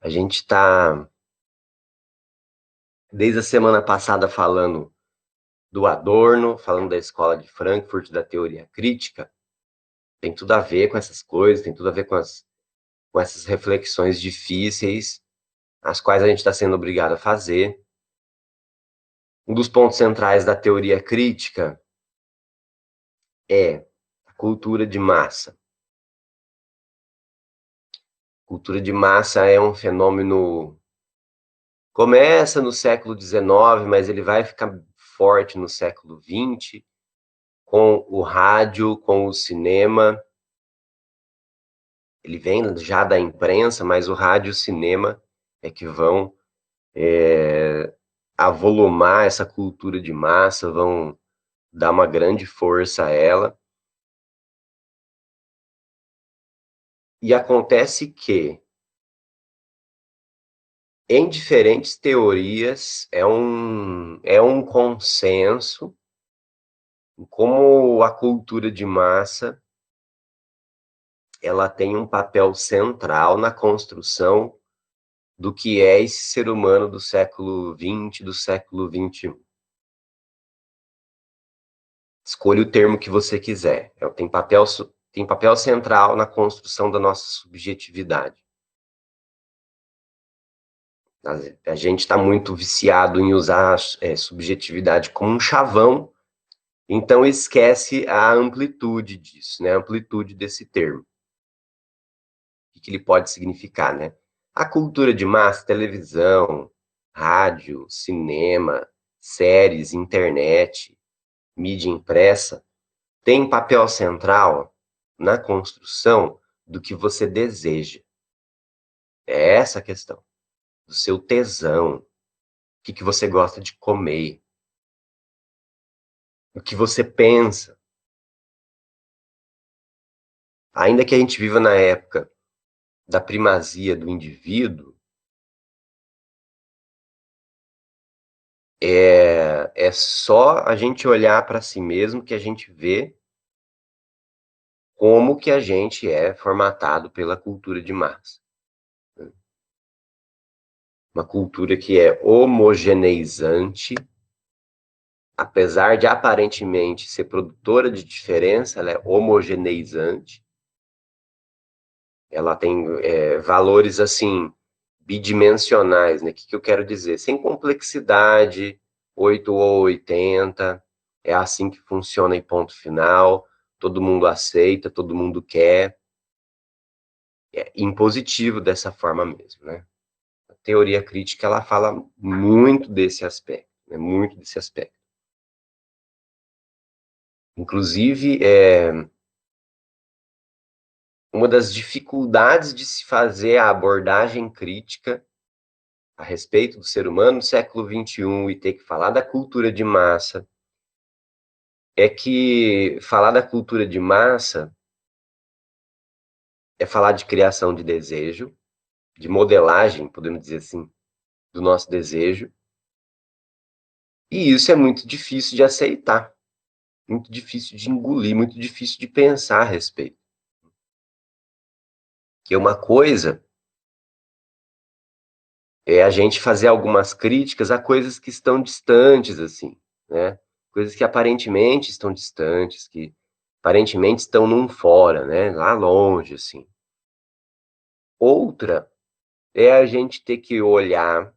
A gente está, desde a semana passada, falando do Adorno, falando da escola de Frankfurt, da teoria crítica. Tem tudo a ver com essas coisas, tem tudo a ver com essas reflexões difíceis, as quais a gente está sendo obrigado a fazer. Um dos pontos centrais da teoria crítica é a cultura de massa. Cultura de massa é um fenômeno. Começa no século XIX, mas ele vai ficar forte no século XX, com o rádio, com o cinema. Ele vem já da imprensa, mas o rádio e o cinema é que vão avolumar essa cultura de massa, vão dar uma grande força a ela. E acontece que, em diferentes teorias, é um consenso como a cultura de massa ela tem um papel central na construção do que é esse ser humano do século XX, do século XXI. Escolha o termo que você quiser. Tem papel central na construção da nossa subjetividade. A gente está muito viciado em usar subjetividade como um chavão, então esquece a amplitude disso, né? A amplitude desse termo. O que ele pode significar, né? A cultura de massa, televisão, rádio, cinema, séries, internet, mídia impressa, tem papel central na construção do que você deseja. É essa a questão. Do seu tesão. O que você gosta de comer. O que você pensa. Ainda que a gente viva na época da primazia do indivíduo, é só a gente olhar para si mesmo que a gente vê como que a gente é formatado pela cultura de massa. Uma cultura que é homogeneizante, apesar de aparentemente ser produtora de diferença, ela é homogeneizante. Ela tem valores, assim, bidimensionais, né? O que eu quero dizer? Sem complexidade, 8 ou 80, é assim que funciona em ponto final, todo mundo aceita, todo mundo quer. É impositivo dessa forma mesmo, né? A teoria crítica, ela fala muito desse aspecto, né? Muito desse aspecto. Inclusive, uma das dificuldades de se fazer a abordagem crítica a respeito do ser humano no século XXI e ter que falar da cultura de massa é que falar da cultura de massa é falar de criação de desejo, de modelagem, podemos dizer assim, do nosso desejo. E isso é muito difícil de aceitar, muito difícil de engolir, muito difícil de pensar a respeito. Que uma coisa é a gente fazer algumas críticas a coisas que estão distantes, assim, né? Coisas que aparentemente estão distantes, que aparentemente estão num fora, né? Lá longe, assim. Outra é a gente ter que olhar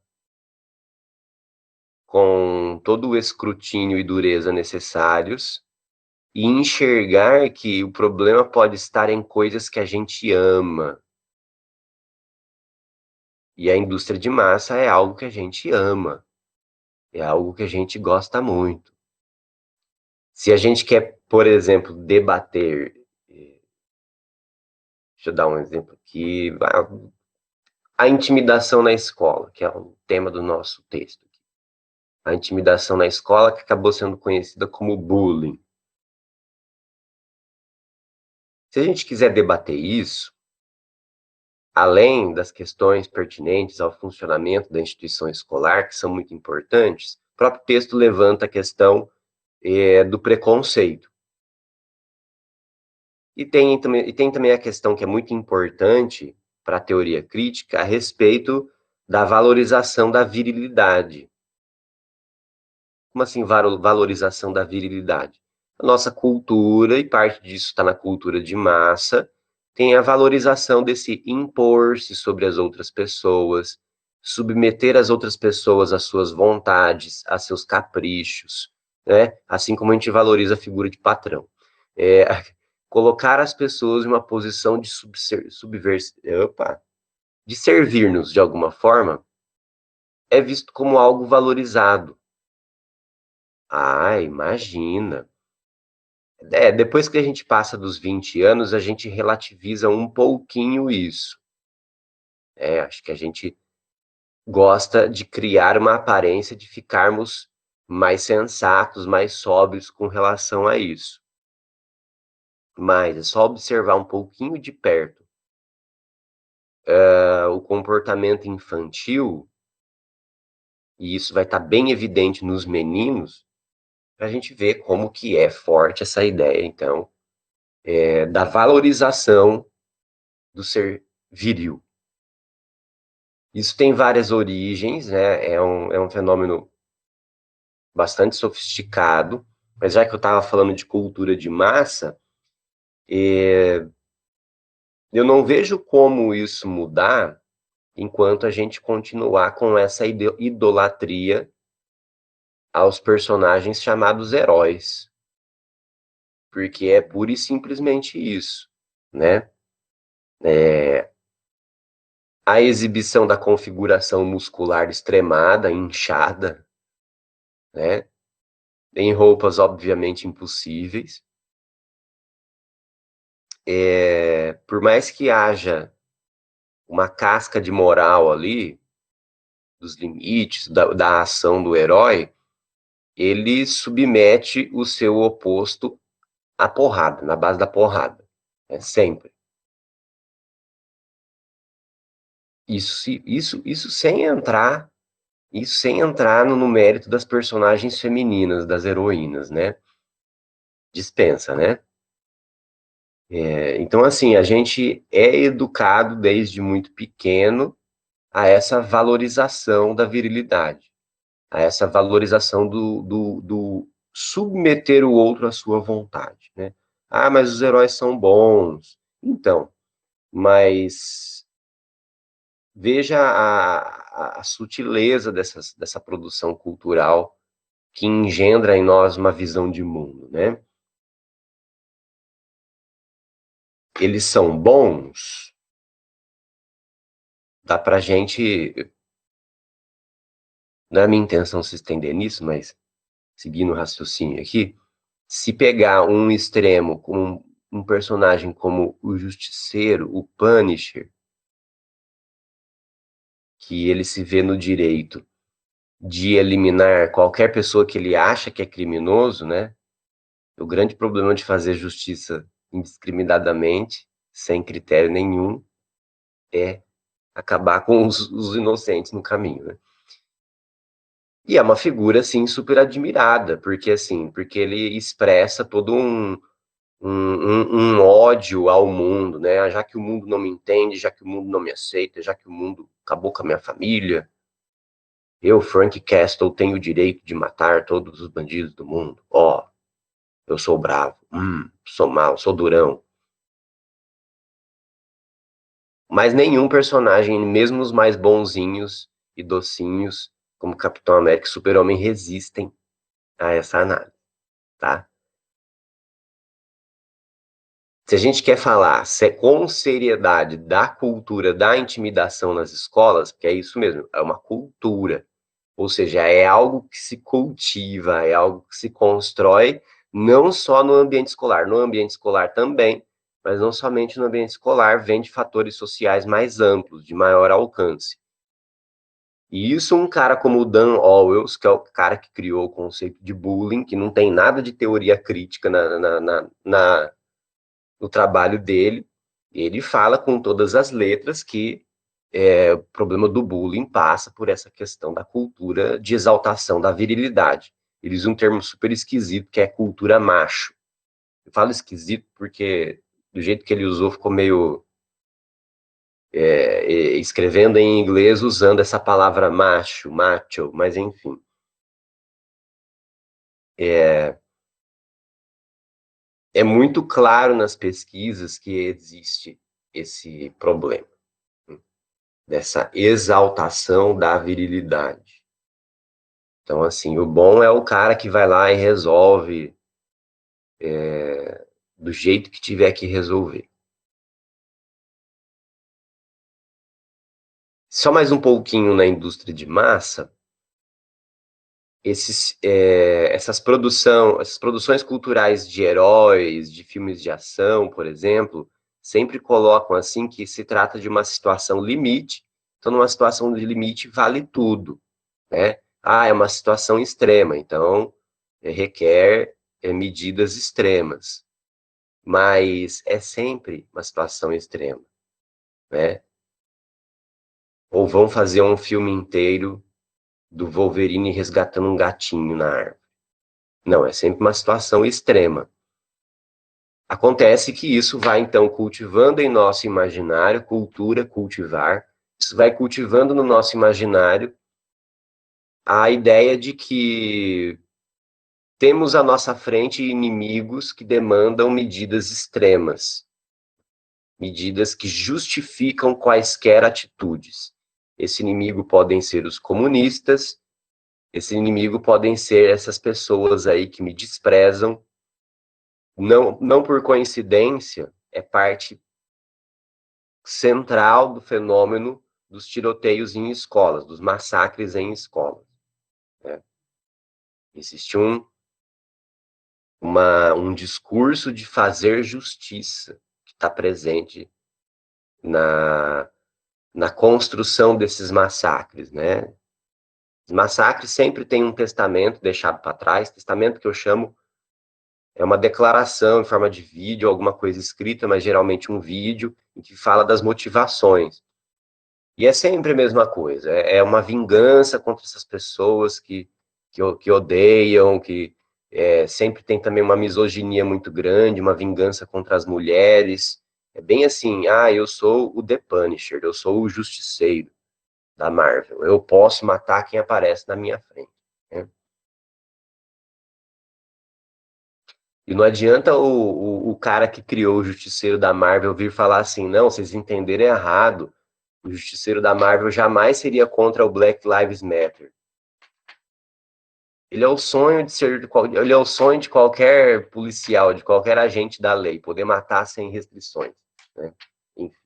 com todo o escrutínio e dureza necessários e enxergar que o problema pode estar em coisas que a gente ama. E a indústria de massa é algo que a gente ama, é algo que a gente gosta muito. Se a gente quer, por exemplo, debater, deixa eu dar um exemplo aqui, a intimidação na escola, que é o tema do nosso texto. A intimidação na escola, que acabou sendo conhecida como bullying. Se a gente quiser debater isso, além das questões pertinentes ao funcionamento da instituição escolar, que são muito importantes, o próprio texto levanta a questão do preconceito. E tem também a questão que é muito importante, para a teoria crítica a respeito da valorização da virilidade. Como assim valorização da virilidade? A nossa cultura, e parte disso está na cultura de massa, tem a valorização desse impor-se sobre as outras pessoas, submeter as outras pessoas às suas vontades, a seus caprichos, né? Assim como a gente valoriza a figura de patrão. Colocar as pessoas em uma posição de de servir-nos de alguma forma, é visto como algo valorizado. Ah, imagina. Depois que a gente passa dos 20 anos, a gente relativiza um pouquinho isso. Acho que a gente gosta de criar uma aparência de ficarmos mais sensatos, mais sóbrios com relação a isso. Mas é só observar um pouquinho de perto o comportamento infantil, e isso vai estar bem evidente nos meninos, para a gente ver como que é forte essa ideia, então, da valorização do ser viril. Isso tem várias origens, né? É um fenômeno bastante sofisticado, mas já que eu estava falando de cultura de massa, eu não vejo como isso mudar enquanto a gente continuar com essa idolatria aos personagens chamados heróis, porque é pura e simplesmente isso, né? A exibição da configuração muscular extremada, inchada, né? Em roupas obviamente impossíveis. Por mais que haja uma casca de moral ali, dos limites, da ação do herói, ele submete o seu oposto à porrada, na base da porrada. Sempre. Isso sem entrar no mérito das personagens femininas, das heroínas, né? Dispensa, né? Então, assim, a gente é educado desde muito pequeno a essa valorização da virilidade, a essa valorização do submeter o outro à sua vontade, né? Ah, mas os heróis são bons. Então, mas veja a sutileza dessa produção cultural que engendra em nós uma visão de mundo, né? Eles são bons, dá pra gente, não é a minha intenção se estender nisso, mas seguindo o raciocínio aqui, se pegar um extremo com um personagem como o Justiceiro, o Punisher, que ele se vê no direito de eliminar qualquer pessoa que ele acha que é criminoso, né? O grande problema de fazer justiça indiscriminadamente, sem critério nenhum, é acabar com os inocentes no caminho, né? E é uma figura, assim, super admirada, porque ele expressa todo um ódio ao mundo, né? Já que o mundo não me entende, já que o mundo não me aceita, já que o mundo acabou com a minha família, eu, Frank Castle, tenho o direito de matar todos os bandidos do mundo. Ó, eu sou bravo, sou mau, sou durão. Mas nenhum personagem, mesmo os mais bonzinhos e docinhos, como Capitão América e Super-Homem, resistem a essa análise, tá? Se a gente quer falar com seriedade da cultura da intimidação nas escolas, porque é isso mesmo, é uma cultura, ou seja, é algo que se cultiva, é algo que se constrói, não só no ambiente escolar, no ambiente escolar também, mas não somente no ambiente escolar, vem de fatores sociais mais amplos, de maior alcance. E isso um cara como o Dan Owens, que é o cara que criou o conceito de bullying, que não tem nada de teoria crítica no trabalho dele, ele fala com todas as letras que o problema do bullying passa por essa questão da cultura de exaltação da virilidade. Ele usa um termo super esquisito, que é cultura macho. Eu falo esquisito porque do jeito que ele usou ficou meio escrevendo em inglês usando essa palavra macho, mas enfim. É muito claro nas pesquisas que existe esse problema, dessa exaltação da virilidade. Então, assim, o bom é o cara que vai lá e resolve do jeito que tiver que resolver. Só mais um pouquinho na indústria de massa, essas produções culturais de heróis, de filmes de ação, por exemplo, sempre colocam assim que se trata de uma situação limite. Então, numa situação de limite, vale tudo, né? Ah, é uma situação extrema, então requer medidas extremas. Mas é sempre uma situação extrema, né? Ou vão fazer um filme inteiro do Wolverine resgatando um gatinho na árvore. Não, é sempre uma situação extrema. Acontece que isso vai, então, cultivando em nosso imaginário, cultura, cultivar, isso vai cultivando no nosso imaginário a ideia de que temos à nossa frente inimigos que demandam medidas extremas, medidas que justificam quaisquer atitudes. Esse inimigo podem ser os comunistas, esse inimigo podem ser essas pessoas aí que me desprezam. Não por coincidência, é parte central do fenômeno dos tiroteios em escolas, dos massacres em escolas, né? Existe um discurso de fazer justiça que está presente na construção desses massacres, né? Os massacres sempre têm um testamento deixado para trás, testamento que eu chamo é uma declaração em forma de vídeo, alguma coisa escrita, mas geralmente um vídeo, em que fala das motivações. E é sempre a mesma coisa, é uma vingança contra essas pessoas que odeiam, que sempre tem também uma misoginia muito grande, uma vingança contra as mulheres. É bem assim, eu sou o The Punisher, eu sou o justiceiro da Marvel, eu posso matar quem aparece na minha frente, né? E não adianta o cara que criou o Justiceiro da Marvel vir falar assim, não, vocês entenderam errado, o Justiceiro da Marvel jamais seria contra o Black Lives Matter. Ele é o sonho ele é o sonho de qualquer policial, de qualquer agente da lei, poder matar sem restrições, né? Enfim.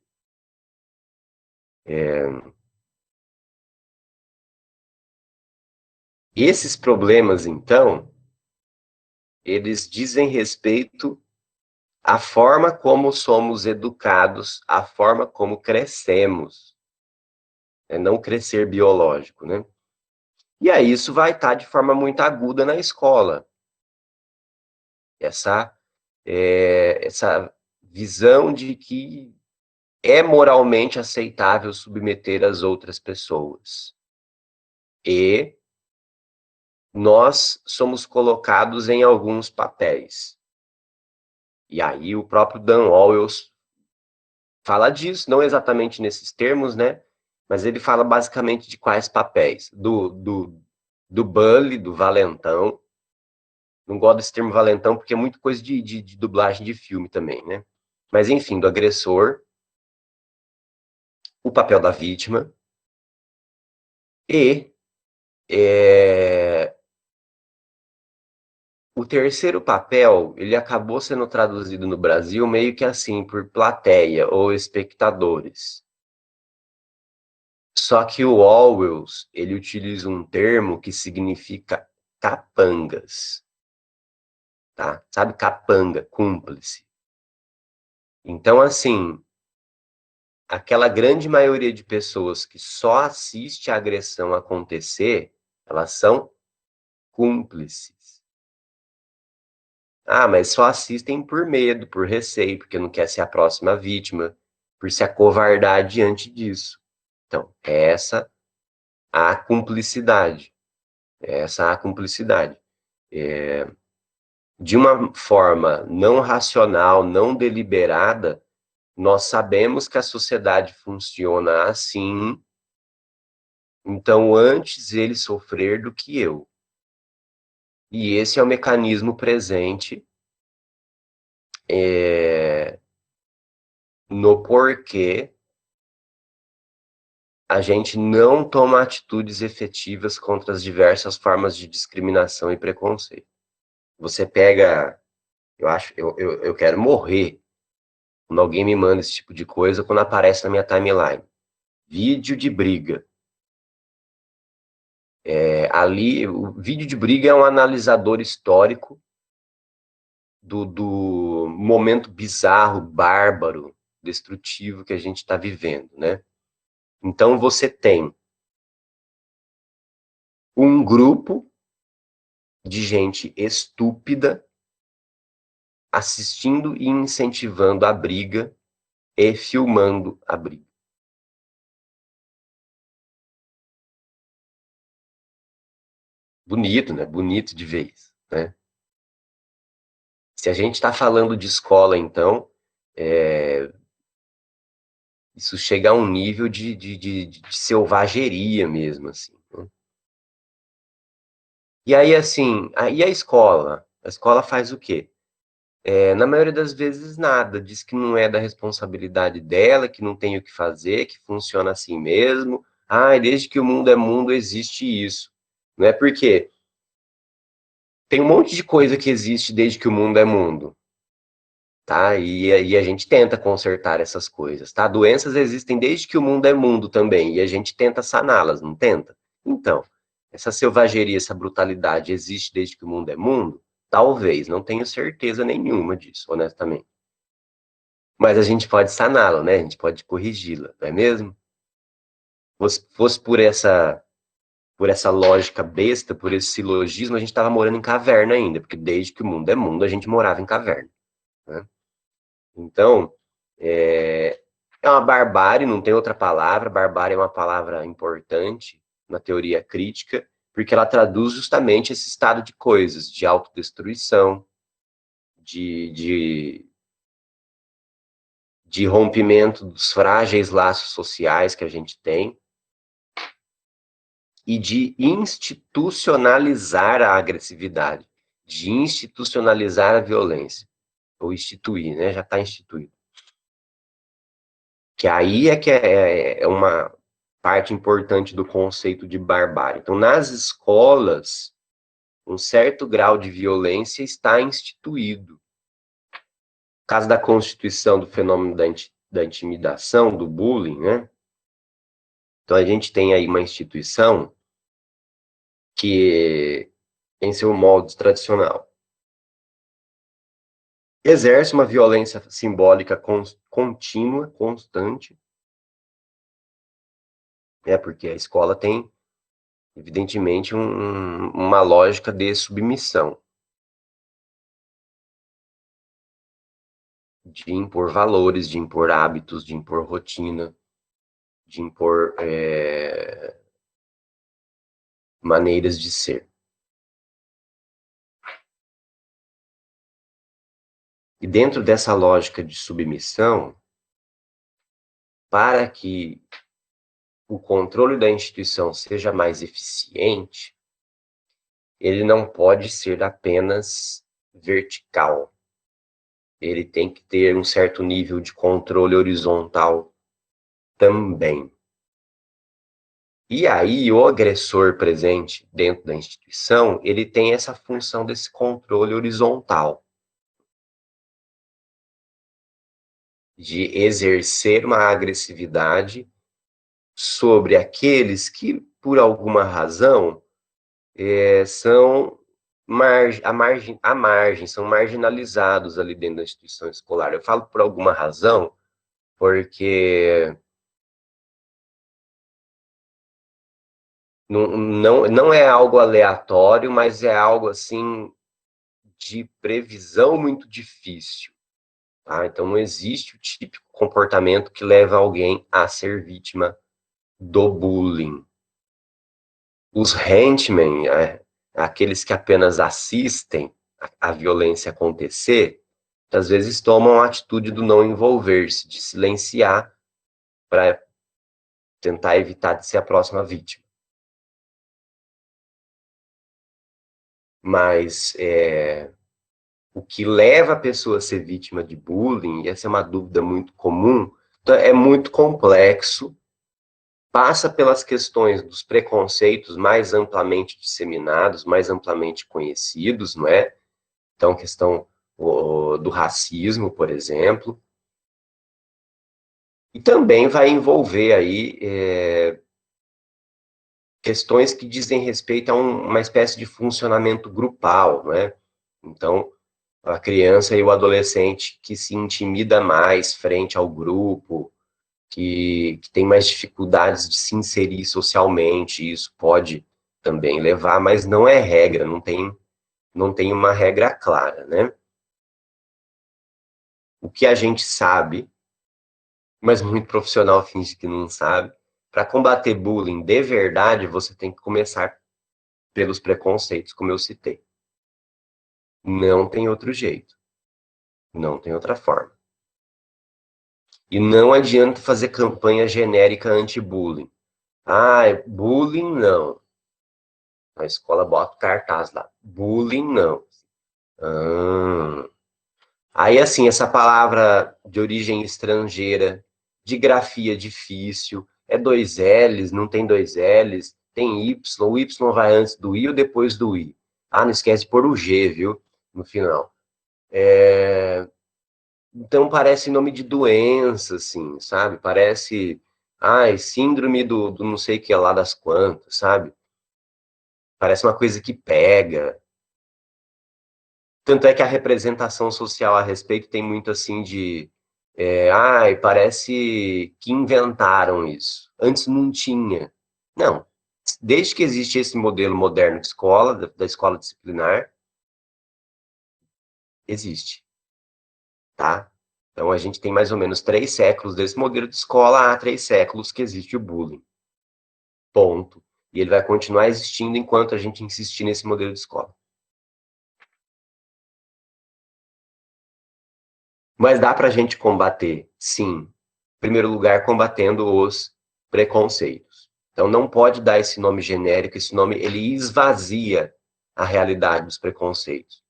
Esses problemas, então, eles dizem respeito à forma como somos educados, à forma como crescemos, não crescer biológico, né? E aí isso vai estar de forma muito aguda na escola. Essa visão de que é moralmente aceitável submeter as outras pessoas. E nós somos colocados em alguns papéis. E aí o próprio Dan Owens fala disso, não exatamente nesses termos, né? Mas ele fala basicamente de quais papéis. Do bully, do valentão. Não gosto desse termo valentão porque é muito coisa de dublagem de filme também, né? Mas enfim, do agressor, o papel da vítima e o terceiro papel, ele acabou sendo traduzido no Brasil meio que assim, por plateia ou espectadores. Só que o Orwell, ele utiliza um termo que significa capangas, tá? Sabe capanga, cúmplice. Então, assim, aquela grande maioria de pessoas que só assiste a agressão acontecer, elas são cúmplices. Mas só assistem por medo, por receio, porque não quer ser a próxima vítima, por se acovardar diante disso. Então, é essa a cumplicidade. É essa a cumplicidade. De uma forma não racional, não deliberada, Nós sabemos que a sociedade funciona assim, então antes ele sofrer do que eu. E esse é o mecanismo presente no porquê a gente não toma atitudes efetivas contra as diversas formas de discriminação e preconceito. Você pega, eu quero morrer quando alguém me manda esse tipo de coisa, quando aparece na minha timeline. Vídeo de briga. Ali, o vídeo de briga é um analisador histórico do momento bizarro, bárbaro, destrutivo que a gente está vivendo, né? Então você tem um grupo de gente estúpida assistindo e incentivando a briga e filmando a briga. Bonito, né? Bonito de vez, né? Se a gente está falando de escola, então, isso chega a um nível de selvageria mesmo, assim, né? E aí, assim, e a escola? A escola faz o quê? Na maioria das vezes, nada. Diz que não é da responsabilidade dela, que não tem o que fazer, que funciona assim mesmo. Ah, desde que o mundo é mundo, existe isso. Não é porque tem um monte de coisa que existe desde que o mundo é mundo, tá? E a gente tenta consertar essas coisas, tá? Doenças existem desde que o mundo é mundo também, e a gente tenta saná-las, não tenta? Então, essa selvageria, essa brutalidade existe desde que o mundo é mundo? Talvez, não tenho certeza nenhuma disso, honestamente. Mas a gente pode saná-la, né? A gente pode corrigi-la, não é mesmo? Fosse por essa lógica besta, por esse silogismo, a gente estava morando em caverna ainda, porque desde que o mundo é mundo, a gente morava em caverna, né? Então, é uma barbárie, não tem outra palavra. Barbárie é uma palavra importante na teoria crítica, porque ela traduz justamente esse estado de coisas, de autodestruição, de, de rompimento dos frágeis laços sociais que a gente tem, e de institucionalizar a agressividade, de institucionalizar a violência, ou instituir, né? Já está instituído. Que aí é que é uma parte importante do conceito de barbárie. Então, nas escolas, um certo grau de violência está instituído. No caso da constituição do fenômeno da intimidação, do bullying, né? Então, a gente tem aí uma instituição que, em seu molde tradicional, exerce uma violência simbólica contínua, constante, porque a escola tem, evidentemente, uma lógica de submissão, de impor valores, de impor hábitos, de impor rotina, de impor maneiras de ser. E dentro dessa lógica de submissão, para que o controle da instituição seja mais eficiente, ele não pode ser apenas vertical. Ele tem que ter um certo nível de controle horizontal também. E aí, o agressor presente dentro da instituição, ele tem essa função desse controle horizontal, de exercer uma agressividade sobre aqueles que, por alguma razão, são à margem, são marginalizados ali dentro da instituição escolar. Eu falo por alguma razão, porque não é algo aleatório, mas é algo assim de previsão muito difícil. Tá? Então não existe o típico comportamento que leva alguém a ser vítima do bullying. Os henchmen, aqueles que apenas assistem a violência acontecer, às vezes tomam a atitude do não envolver-se, de silenciar, para tentar evitar de ser a próxima vítima. Mas o que leva a pessoa a ser vítima de bullying, e essa é uma dúvida muito comum, é muito complexo, passa pelas questões dos preconceitos mais amplamente disseminados, mais amplamente conhecidos, não é? Então, questão do racismo, por exemplo, e também vai envolver aí questões que dizem respeito a uma espécie de funcionamento grupal, não é? Então, a criança e o adolescente que se intimida mais frente ao grupo, que tem mais dificuldades de se inserir socialmente, isso pode também levar, mas não é regra, não tem uma regra clara, né? O que a gente sabe, mas muito profissional finge que não sabe, para combater bullying de verdade, você tem que começar pelos preconceitos, como eu citei. Não tem outro jeito. Não tem outra forma. E não adianta fazer campanha genérica anti-bullying. Ah, bullying não. A escola bota cartaz lá. Bullying não. Ah. Aí, assim, essa palavra de origem estrangeira, de grafia difícil, é dois L's, não tem dois L's, tem Y, o Y vai antes do I ou depois do I. Ah, não esquece de pôr o G, viu? No final. Então parece nome de doença, assim, sabe? Parece, ai, síndrome do não sei o que lá das quantas, sabe? Parece uma coisa que pega. Tanto é que a representação social a respeito tem muito assim de, ai, parece que inventaram isso. Antes não tinha. Não. Desde que existe esse modelo moderno de escola, da escola disciplinar, existe, tá? Então, a gente tem mais ou menos 3 séculos desse modelo de escola, há 3 séculos que existe o bullying. Ponto. E ele vai continuar existindo enquanto a gente insistir nesse modelo de escola. Mas dá para a gente combater, sim. Em primeiro lugar, combatendo os preconceitos. Então, não pode dar esse nome genérico, esse nome, ele esvazia a realidade dos preconceitos.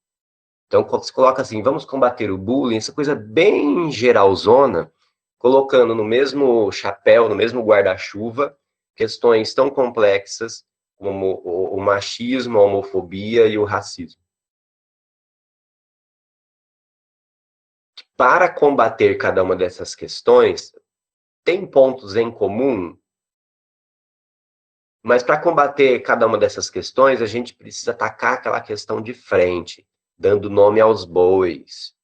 Então, quando se coloca assim, vamos combater o bullying, essa coisa bem geralzona, colocando no mesmo chapéu, no mesmo guarda-chuva, questões tão complexas como o machismo, a homofobia e o racismo. Para combater cada uma dessas questões, tem pontos em comum, mas para combater cada uma dessas questões, a gente precisa atacar aquela questão de frente, dando nome aos bois,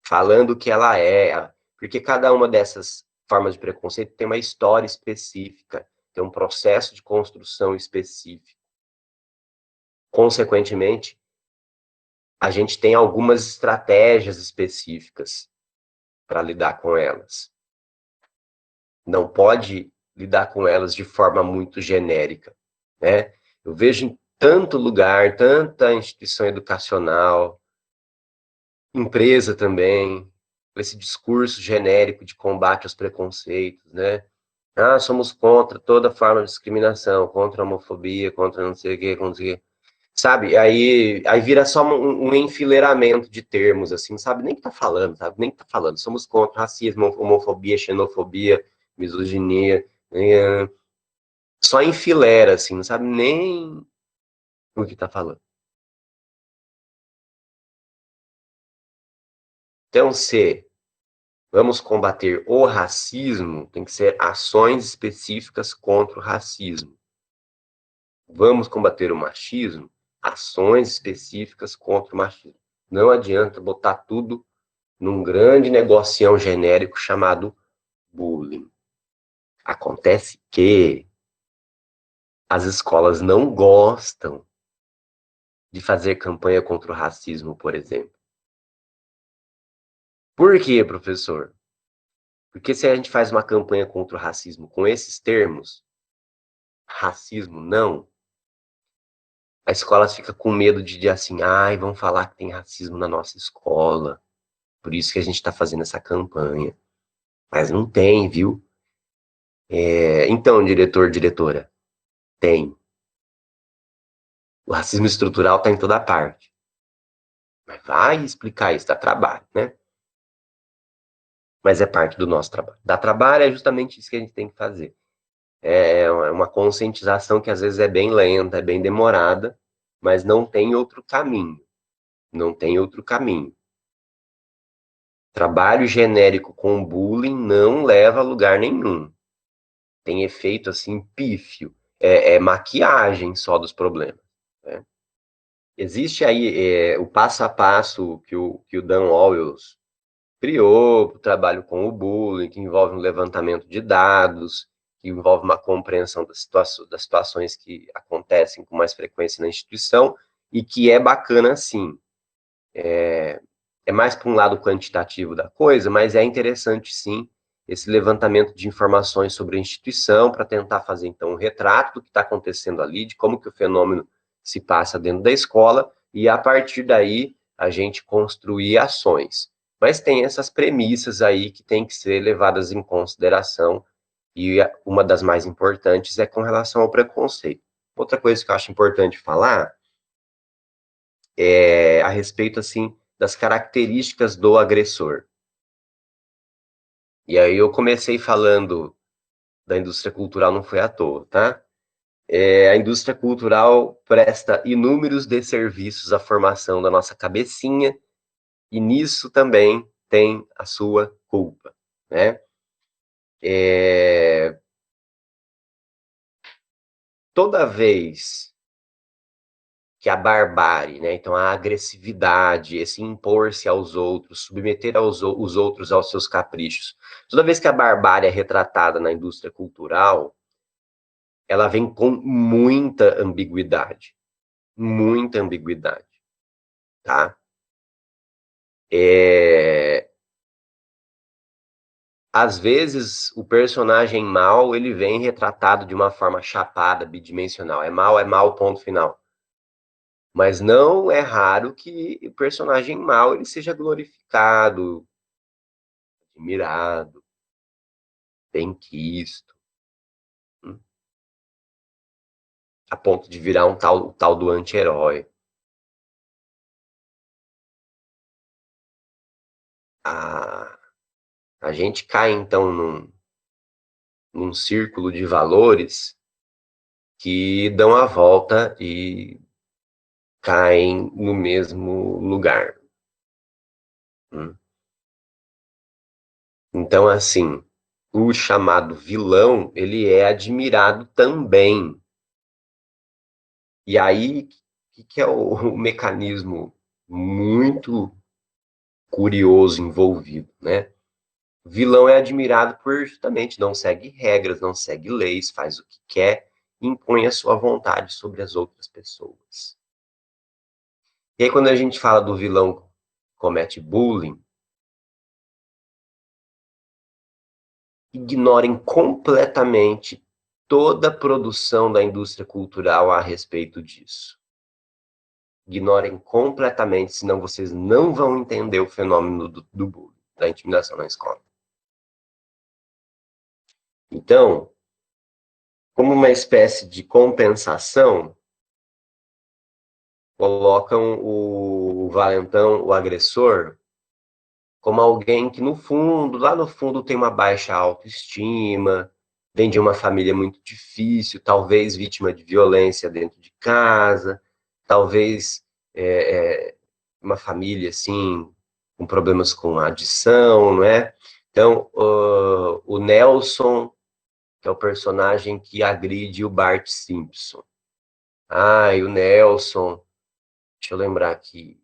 falando o que ela é, porque cada uma dessas formas de preconceito tem uma história específica, tem um processo de construção específico. Consequentemente, a gente tem algumas estratégias específicas para lidar com elas. Não pode lidar com elas de forma muito genérica, né? Eu vejo em tanto lugar, tanta instituição educacional, empresa também, esse discurso genérico de combate aos preconceitos, né? Ah, somos contra toda forma de discriminação, contra a homofobia, contra não sei o quê, contra não sei o quê. Sabe? Aí vira só um enfileiramento de termos, assim, não sabe nem o que tá falando, sabe? Nem o que tá falando. Somos contra racismo, homofobia, xenofobia, misoginia, só enfileira, assim, não sabe nem o que tá falando. Então, se vamos combater o racismo, tem que ser ações específicas contra o racismo. Vamos combater o machismo, ações específicas contra o machismo. Não adianta botar tudo num grande negocião genérico chamado bullying. Acontece que as escolas não gostam de fazer campanha contra o racismo, por exemplo. Por quê, professor? Porque se a gente faz uma campanha contra o racismo com esses termos, racismo não, a escola fica com medo de assim, ai, vão falar que tem racismo na nossa escola, por isso que a gente está fazendo essa campanha. Mas não tem, viu? Então, diretor, diretora, tem. O racismo estrutural está em toda parte. Mas vai explicar isso, dá trabalho, né? Mas é parte do nosso trabalho. Dar trabalho é justamente isso que a gente tem que fazer. É uma conscientização que às vezes é bem lenta, é bem demorada, mas não tem outro caminho. Não tem outro caminho. Trabalho genérico com bullying não leva a lugar nenhum. Tem efeito assim pífio. É maquiagem só dos problemas, né? Existe aí o passo a passo que o Dan Owens criou para o trabalho com o bullying, que envolve um levantamento de dados, que envolve uma compreensão das situações que acontecem com mais frequência na instituição, e que é bacana, sim. É mais para um lado quantitativo da coisa, mas é interessante, sim, esse levantamento de informações sobre a instituição, para tentar fazer, então, um retrato do que está acontecendo ali, de como que o fenômeno se passa dentro da escola, e a partir daí a gente construir ações. Mas tem essas premissas aí que tem que ser levadas em consideração, e uma das mais importantes é com relação ao preconceito. Outra coisa que eu acho importante falar é a respeito, assim, das características do agressor. E aí eu comecei falando da indústria cultural, não foi à toa, tá? A indústria cultural presta inúmeros desserviços à formação da nossa cabecinha, e nisso também tem a sua culpa, né? Toda vez que a barbárie, né, então a agressividade, esse impor-se aos outros, submeter os outros aos seus caprichos, toda vez que a barbárie é retratada na indústria cultural, ela vem com muita ambiguidade, tá? Às vezes, o personagem mal, ele vem retratado de uma forma chapada, bidimensional. É mal, ponto final. Mas não é raro que o personagem mal ele seja glorificado, admirado, benquisto, a ponto de virar o tal do anti-herói. A gente cai, então, num círculo de valores que dão a volta e caem no mesmo lugar. Então, assim, o chamado vilão, ele é admirado também. E aí, o que é o mecanismo muito curioso envolvido, né? O vilão é admirado por justamente não segue regras, não segue leis, faz o que quer, impõe a sua vontade sobre as outras pessoas. E aí, quando a gente fala do vilão que comete bullying, ignorem completamente toda a produção da indústria cultural a respeito disso. Ignorem completamente, senão vocês não vão entender o fenômeno do bullying, da intimidação na escola. Então, como uma espécie de compensação, colocam o valentão, o agressor, como alguém que, no fundo, lá no fundo, tem uma baixa autoestima, vem de uma família muito difícil, talvez vítima de violência dentro de casa, talvez uma família, assim, com problemas com adição, não é? Então, o Nelson, que é o personagem que agride o Bart Simpson. E o Nelson, deixa eu lembrar aqui,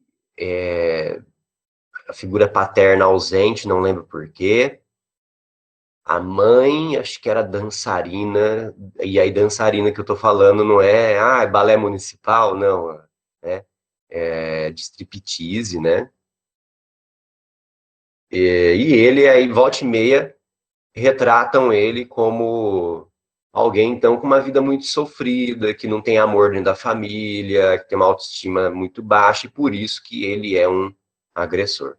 a figura paterna ausente, não lembro por quê. A mãe, acho que era dançarina, e aí dançarina que eu tô falando não é balé municipal, não, é de striptease, né? E ele aí, volta e meia, retratam ele como Alguém, então, com uma vida muito sofrida, que não tem amor dentro da família, que tem uma autoestima muito baixa, e por isso que ele é um agressor.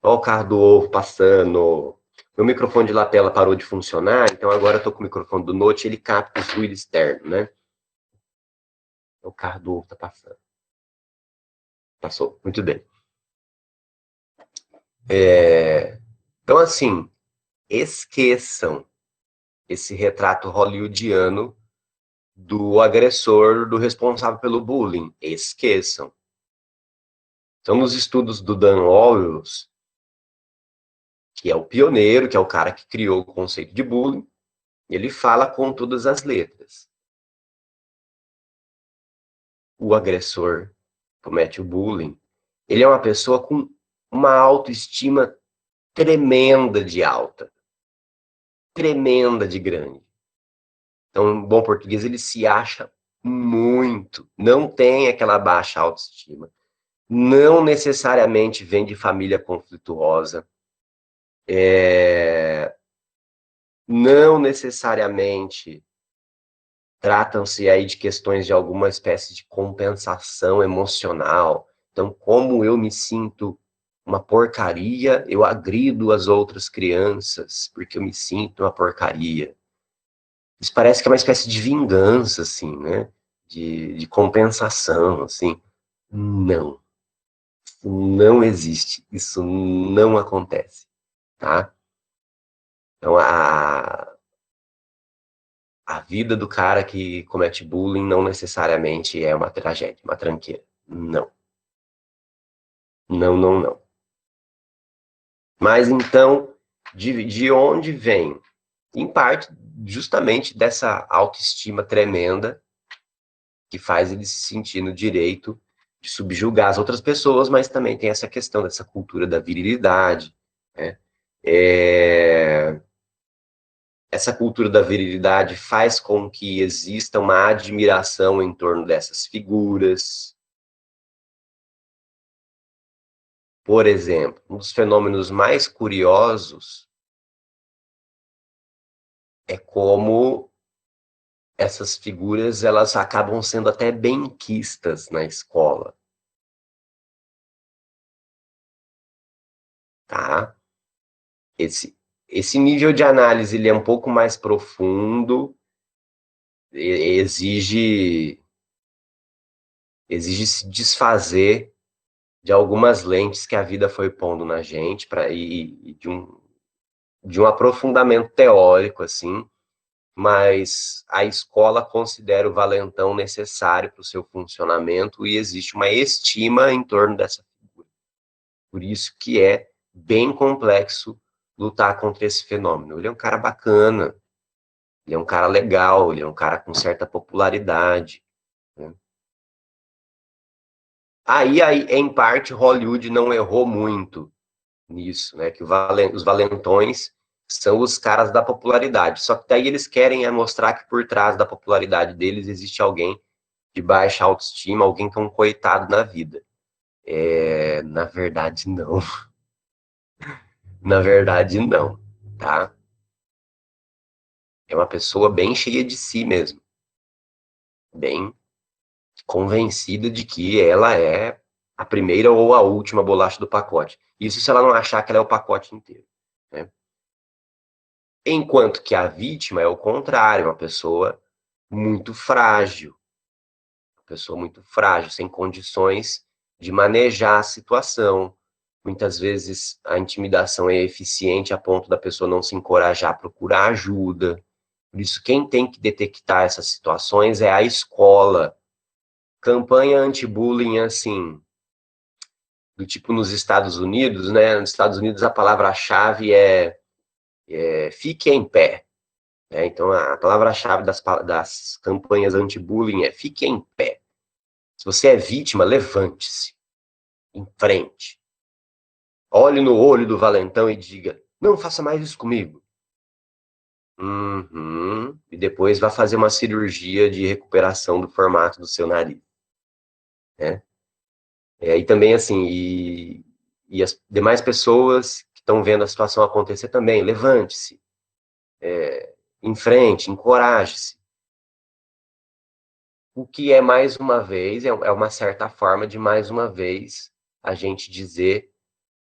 Olha o carro do ovo passando. Meu microfone de lapela parou de funcionar, então agora eu tô com o microfone do Note, ele capta os ruídos externos, né? O carro do ovo tá passando. Passou, muito bem. Então, assim, esqueçam esse retrato hollywoodiano do agressor, do responsável pelo bullying. Esqueçam. Então, nos estudos do Dan Wallace, que é o pioneiro, que é o cara que criou o conceito de bullying, ele fala com todas as letras. O agressor comete o bullying, ele é uma pessoa com uma autoestima tremenda de alta, tremenda de grande. Então, em bom português, ele se acha muito, não tem aquela baixa autoestima, não necessariamente vem de família conflituosa, não necessariamente tratam-se aí de questões de alguma espécie de compensação emocional. Então, como eu me sinto uma porcaria, eu agrido as outras crianças, porque eu me sinto uma porcaria. Isso parece que é uma espécie de vingança, assim, né? De compensação, assim. Não. Isso não existe. Isso não acontece, tá? Então, a vida do cara que comete bullying não necessariamente é uma tragédia, uma tranqueira. Não. Não, não, não. Mas então, de onde vem? Em parte, justamente dessa autoestima tremenda que faz ele se sentir no direito de subjugar as outras pessoas, mas também tem essa questão dessa cultura da virilidade, né? Essa cultura da virilidade faz com que exista uma admiração em torno dessas figuras. Por exemplo, um dos fenômenos mais curiosos é como essas figuras elas acabam sendo até benquistas na escola, tá? Esse nível de análise ele é um pouco mais profundo, exige se desfazer de algumas lentes que a vida foi pondo na gente para e de um aprofundamento teórico assim, mas a escola considera o valentão necessário para o seu funcionamento e existe uma estima em torno dessa figura. Por isso que é bem complexo lutar contra esse fenômeno. Ele é um cara bacana, ele é um cara legal, ele é um cara com certa popularidade, né? Aí, em parte, Hollywood não errou muito nisso, né? Que os valentões são os caras da popularidade. Só que daí eles querem mostrar que por trás da popularidade deles existe alguém de baixa autoestima, alguém que é um coitado na vida. Na verdade, não. Na verdade, não, tá? É uma pessoa bem cheia de si mesmo, bem convencida de que ela é a primeira ou a última bolacha do pacote. Isso se ela não achar que ela é o pacote inteiro, né? Enquanto que a vítima é o contrário, uma pessoa muito frágil, uma pessoa muito frágil, sem condições de manejar a situação. Muitas vezes a intimidação é eficiente a ponto da pessoa não se encorajar a procurar ajuda. Por isso, quem tem que detectar essas situações é a escola. Campanha anti-bullying, assim, do tipo nos Estados Unidos, né? Nos Estados Unidos a palavra-chave é fique em pé. Então, a palavra-chave das campanhas anti-bullying é fique em pé. Se você é vítima, levante-se, em frente. Olhe no olho do valentão e diga, não faça mais isso comigo. Uhum. E depois vá fazer uma cirurgia de recuperação do formato do seu nariz, né? E também, assim, e as demais pessoas que estão vendo a situação acontecer também, levante-se. em frente, encoraje-se. O que é, mais uma vez, é uma certa forma de, mais uma vez, a gente dizer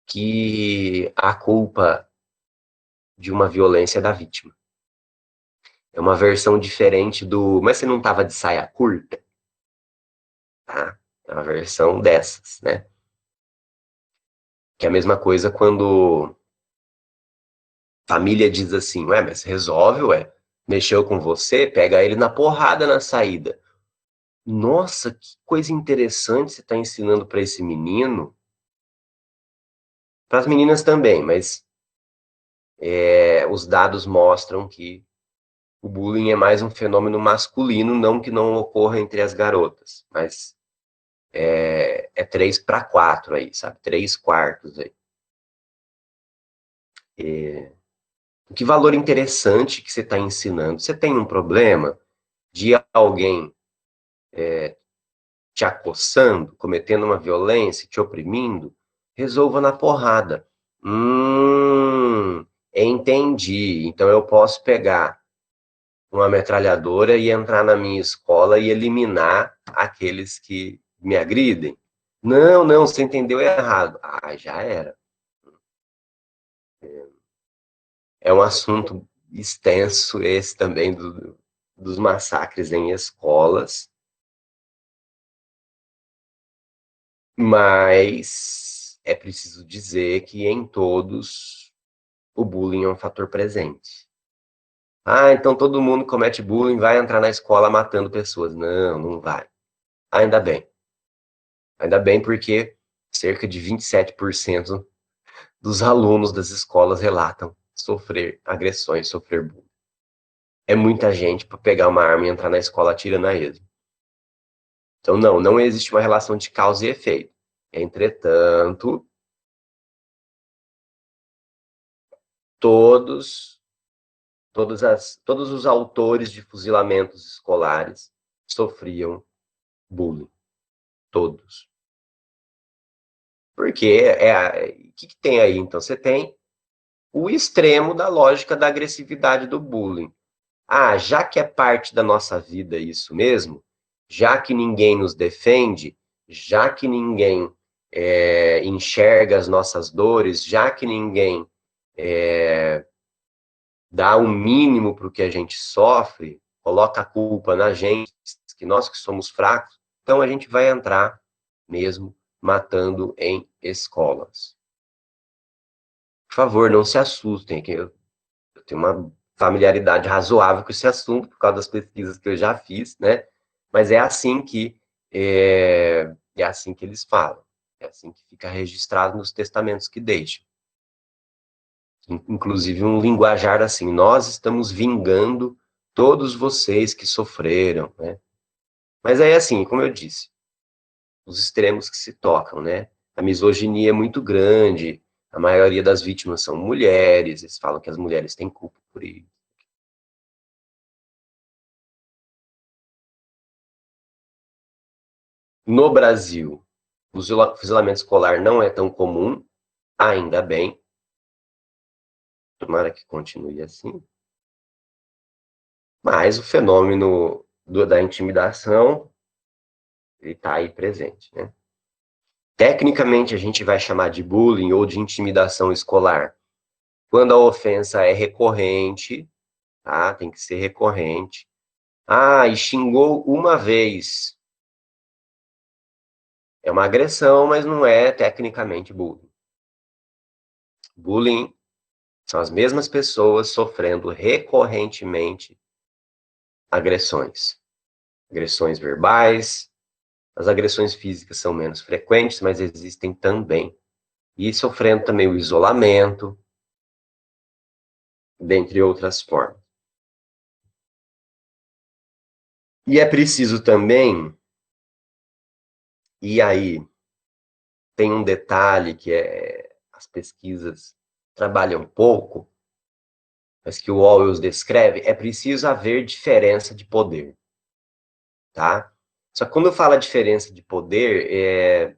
que a culpa de uma violência é da vítima. É uma versão diferente do, mas você não estava de saia curta? Tá? É uma versão dessas, né? Que é a mesma coisa quando a família diz assim, ué, mas resolve, ué. Mexeu com você, pega ele na porrada na saída. Nossa, que coisa interessante você está ensinando para esse menino. Para as meninas também, mas os dados mostram que o bullying é mais um fenômeno masculino, não que não ocorra entre as garotas, mas é 3 para 4 aí, sabe? 3/4 aí. Que valor interessante que você está ensinando. Você tem um problema de alguém te acossando, cometendo uma violência, te oprimindo? Resolva na porrada. Entendi. Então eu posso pegar uma metralhadora e entrar na minha escola e eliminar aqueles que me agridem? Não, não, você entendeu errado. Ah, já era. É um assunto extenso esse também dos massacres em escolas, mas é preciso dizer que em todos o bullying é um fator presente. Ah, então todo mundo comete bullying, vai entrar na escola matando pessoas. Não, não vai. Ainda bem. Ainda bem porque cerca de 27% dos alunos das escolas relatam sofrer agressões, sofrer bullying. É muita gente para pegar uma arma e entrar na escola atirando a esmo. Então, não existe uma relação de causa e efeito. Entretanto, todos os autores de fuzilamentos escolares sofriam bullying. Todos. Porque o que tem aí? Então, você tem o extremo da lógica da agressividade do bullying. Ah, já que é parte da nossa vida isso mesmo, já que ninguém nos defende, já que ninguém enxerga as nossas dores, já que ninguém dá o mínimo para o que a gente sofre, coloca a culpa na gente, que nós que somos fracos, então a gente vai entrar mesmo matando em escolas. Por favor, não se assustem, que eu tenho uma familiaridade razoável com esse assunto, por causa das pesquisas que eu já fiz, né? Mas é assim que eles falam, é assim que fica registrado nos testamentos que deixam. Inclusive um linguajar assim, nós estamos vingando todos vocês que sofreram, né? Mas aí, assim, como eu disse, os extremos que se tocam, né? A misoginia é muito grande, a maioria das vítimas são mulheres, eles falam que as mulheres têm culpa por isso. No Brasil, o fuzilamento escolar não é tão comum, ainda bem, tomara que continue assim, mas o fenômeno da intimidação, ele está aí presente, né? Tecnicamente, a gente vai chamar de bullying ou de intimidação escolar quando a ofensa é recorrente, tá? Tem que ser recorrente. Ah, e xingou uma vez. É uma agressão, mas não é tecnicamente bullying. Bullying são as mesmas pessoas sofrendo recorrentemente agressões. Agressões verbais, as agressões físicas são menos frequentes, mas existem também. E sofrendo também o isolamento, dentre outras formas. E é preciso também, e aí tem um detalhe que as pesquisas trabalham pouco, mas que o Orwell descreve, é preciso haver diferença de poder, tá? Só que quando fala diferença de poder,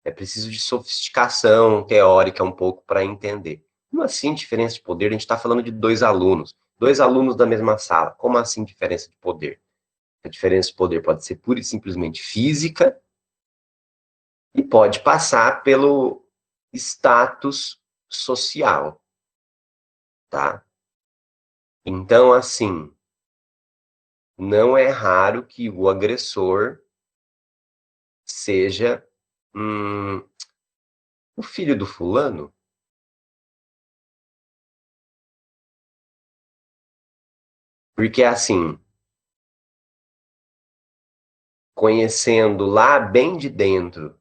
é preciso de sofisticação teórica um pouco para entender. assim diferença de poder? A gente está falando de dois alunos da mesma sala. Como assim diferença de poder? A diferença de poder pode ser pura e simplesmente física e pode passar pelo status social, tá? Então, assim, não é raro que o agressor seja o filho do fulano, porque assim, conhecendo lá bem de dentro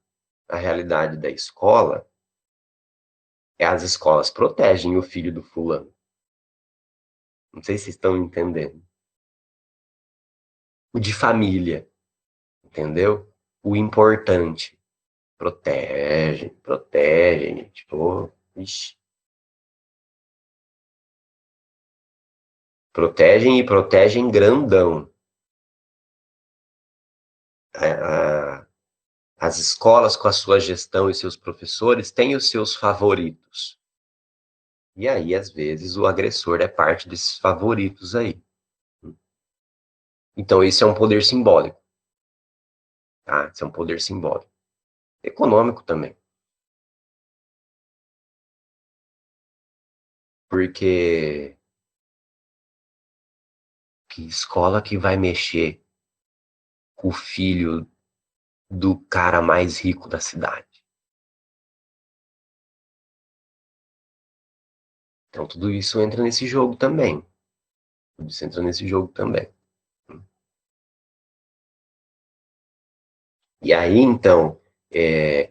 a realidade da escola, as escolas protegem o filho do fulano. Não sei se vocês estão entendendo. O de família, entendeu? O importante. Protegem, tipo, ixi. Protegem e protegem grandão. As escolas, com a sua gestão e seus professores, têm os seus favoritos. E aí, às vezes, o agressor é parte desses favoritos aí. Então, isso é um poder simbólico, tá? Isso é um poder simbólico. Econômico também. Porque que escola que vai mexer com o filho do cara mais rico da cidade? Então, tudo isso entra nesse jogo também. Tudo isso entra nesse jogo também. E aí, então,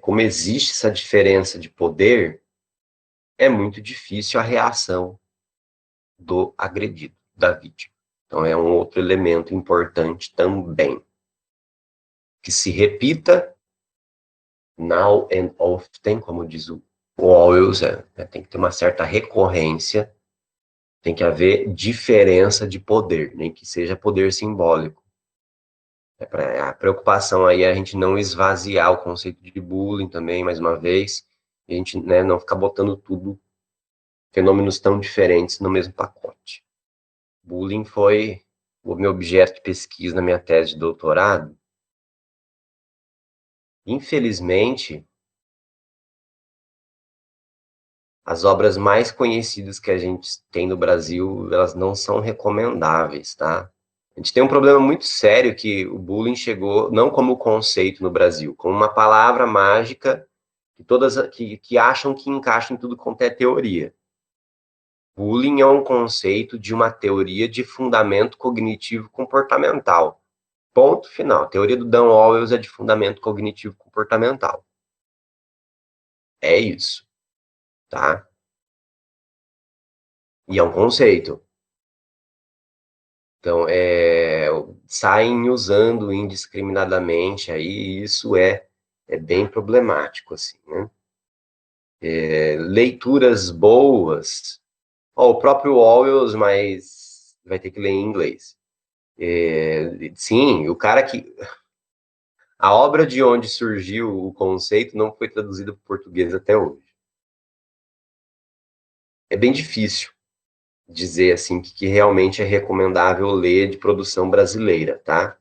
como existe essa diferença de poder, é muito difícil a reação do agredido, da vítima. Então, é um outro elemento importante também. Que se repita now and often, como diz o Orwell, tem que ter uma certa recorrência, tem que haver diferença de poder, nem que seja poder simbólico. A preocupação aí é a gente não esvaziar o conceito de bullying também, mais uma vez, e a gente, né, não ficar botando tudo, fenômenos tão diferentes no mesmo pacote. Bullying foi o meu objeto de pesquisa na minha tese de doutorado. Infelizmente, as obras mais conhecidas que a gente tem no Brasil, elas não são recomendáveis, tá? A gente tem um problema muito sério que o bullying chegou não como conceito no Brasil, como uma palavra mágica que todas que acham que encaixa em tudo quanto é teoria. Bullying é um conceito de uma teoria de fundamento cognitivo comportamental. Ponto final. A teoria do Dan Wallace é de fundamento cognitivo comportamental. É isso, tá? E é um conceito. Então, saem usando indiscriminadamente aí, e isso é bem problemático, assim, né? Leituras boas, o próprio Orwell, mas vai ter que ler em inglês. Sim, o cara que... A obra de onde surgiu o conceito não foi traduzida para o português até hoje. É bem difícil dizer, assim, que realmente é recomendável ler de produção brasileira, tá?